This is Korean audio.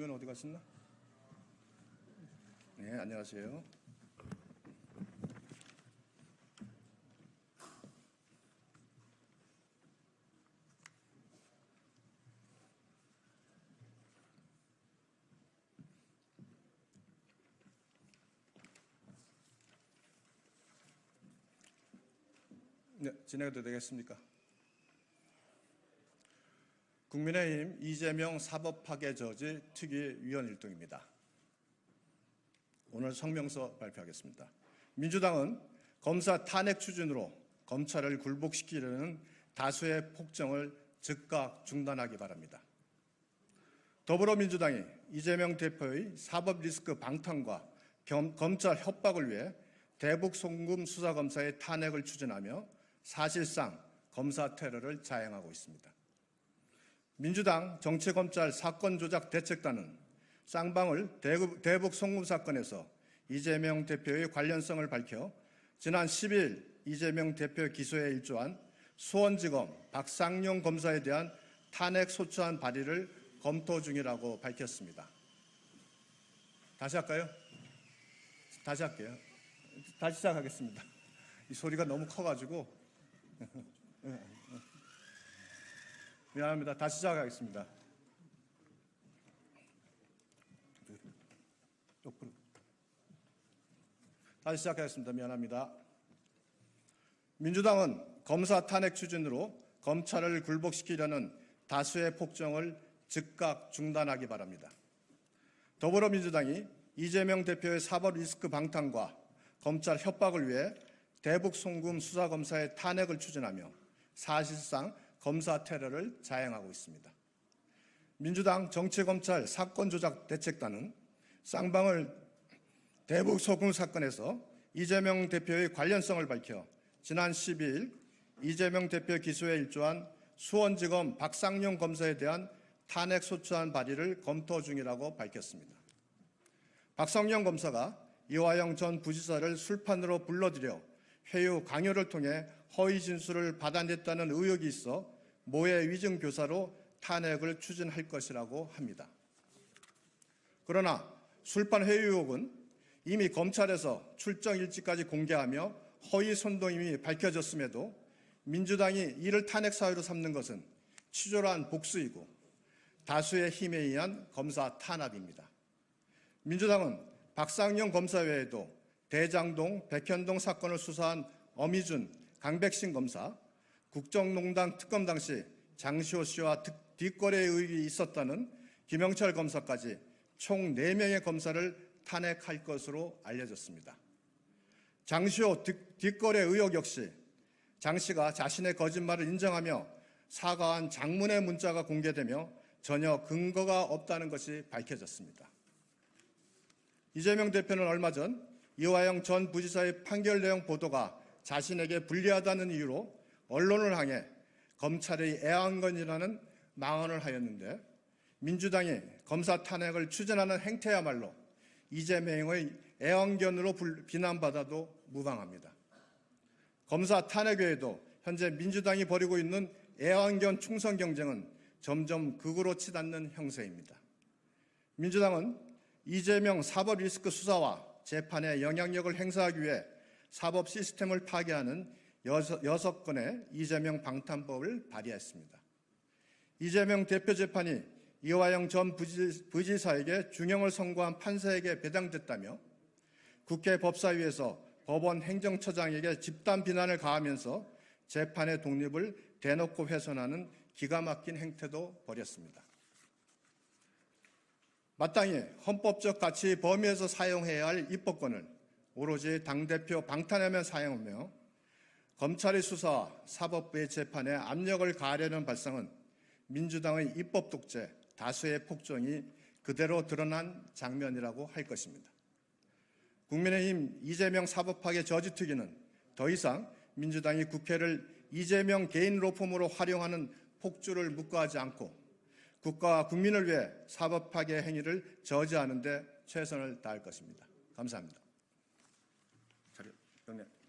김의원 어디 갔었나? 네, 안녕하세요. 네, 진행해도 되겠습니까? 국민의힘 이재명 사법파괴 저지 특위 위원 일동입니다. 오늘 성명서 발표하겠습니다. 민주당은 검사 탄핵 추진으로 검찰을 굴복시키려는 다수의 폭정을 즉각 중단하기 바랍니다. 더불어민주당이 이재명 대표의 사법 리스크 방탄과 검찰 협박을 위해 대북 송금 수사검사의 탄핵을 추진하며 사실상 검사 테러를 자행하고 있습니다. 민주당 정치검찰 사건조작대책단은 쌍방울 대북 송금 사건에서 이재명 대표의 관련성을 밝혀 지난 12일 이재명 대표 기소에 일조한 수원지검 박상용 검사에 대한 탄핵 소추안 발의를 검토 중이라고 밝혔습니다. 다시 할까요? 다시 할게요. 다시 시작하겠습니다. 이 소리가 너무 커가지고 미안합니다. 다시 시작하겠습니다. 다시 시작하겠습니다. 미안합니다. 민주당은 검사 탄핵 추진으로 검찰을 굴복시키려는 다수의 폭정을 즉각 중단하기 바랍니다. 더불어민주당이 이재명 대표의 사법 리스크 방탄과 검찰 협박을 위해 대북 송금 수사검사의 탄핵을 추진하며 사실상 검사 테러를 자행하고 있습니다. 민주당 정치검찰 사건조작대책단은 쌍방울 대북 송금 사건에서 이재명 대표의 관련성을 밝혀 지난 12일 이재명 대표 기소에 일조한 수원지검 박상용 검사에 대한 탄핵 소추안 발의를 검토 중이라고 밝혔습니다. 박상용 검사가 이화영 전 부지사를 술판으로 불러들여 회유 강요를 통해 허위 진술을 받아냈다는 의혹이 있어 모해 위증 교사로 탄핵을 추진할 것이라고 합니다. 그러나 술판 회유 의혹은 이미 검찰에서 출정 일지까지 공개하며 허위 선동임이 밝혀졌음에도 민주당이 이를 탄핵 사유로 삼는 것은 치졸한 복수이고 다수의 힘에 의한 검사 탄압입니다. 민주당은 박상용 검사 외에도 대장동, 백현동 사건을 수사한 엄희준, 강백신 검사, 국정농단 특검 당시 장시호 씨와 뒷거래 의혹이 있었다는 김영철 검사까지 총 4명의 검사를 탄핵할 것으로 알려졌습니다. 장시호 뒷거래 의혹 역시 장 씨가 자신의 거짓말을 인정하며 사과한 장문의 문자가 공개되며 전혀 근거가 없다는 것이 밝혀졌습니다. 이재명 대표는 얼마 전 이화영 전 부지사의 판결 내용 보도가 자신에게 불리하다는 이유로 언론을 향해 검찰의 애완견이라는 망언을 하였는데 민주당이 검사 탄핵을 추진하는 행태야말로 이재명의 애완견으로 비난받아도 무방합니다. 검사 탄핵 외에도 현재 민주당이 벌이고 있는 애완견 충성 경쟁은 점점 극으로 치닫는 형세입니다. 민주당은 이재명 사법 리스크 수사와 재판에 영향력을 행사하기 위해 사법 시스템을 파괴하는 6건의 이재명 방탄법을 발의했습니다. 이재명 대표 재판이 이화영 전 부지사에게 중형을 선고한 판사에게 배당됐다며 국회 법사위에서 법원 행정처장에게 집단 비난을 가하면서 재판의 독립을 대놓고 훼손하는 기가 막힌 행태도 벌였습니다. 마땅히 헌법적 가치 범위에서 사용해야 할 입법권을 오로지 당대표 방탄하며 사용하며 검찰의 수사와 사법부의 재판에 압력을 가하려는 발상은 민주당의 입법 독재, 다수의 폭정이 그대로 드러난 장면이라고 할 것입니다. 국민의힘 이재명 사법파괴 저지특위는 더 이상 민주당이 국회를 이재명 개인 로펌으로 활용하는 폭주를 묵과하지 않고 국가와 국민을 위해 사법파괴 행위를 저지하는 데 최선을 다할 것입니다. 감사합니다. 자료 정리.